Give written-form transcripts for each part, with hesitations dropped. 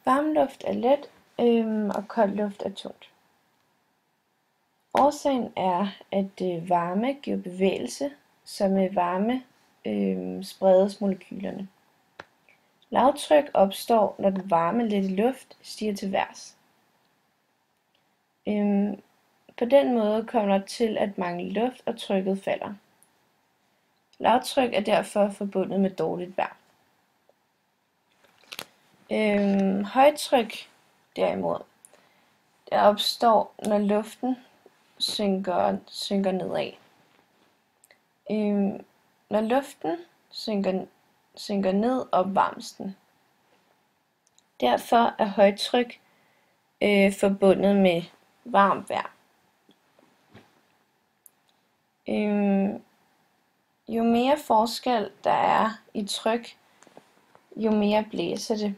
Varm luft er let, og kold luft er tungt. Årsagen er, at varme giver bevægelse, så med varme spredes molekylerne. Lavtryk opstår, når den varme lette luft stiger til vejrs. På den måde kommer der til at mangle luft, og trykket falder. Lavtryk er derfor forbundet med dårligt vejr. Højtryk derimod, der opstår, når luften synker nedad. Når luften synker ned, opvarmes den. Derfor er højtryk forbundet med varmt vejr. Jo mere forskel der er i tryk, jo mere blæser det.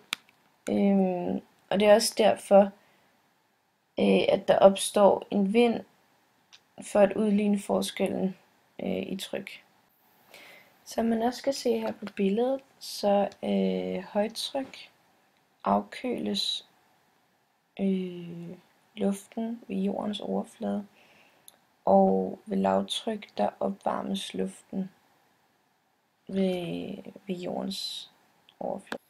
Og det er også derfor, at der opstår en vind for at udligne forskellen i tryk. Som man også kan se her på billedet, så højtryk afkøles luften ved jordens overflade, og ved lavtryk der opvarmes luften ved jordens overflade.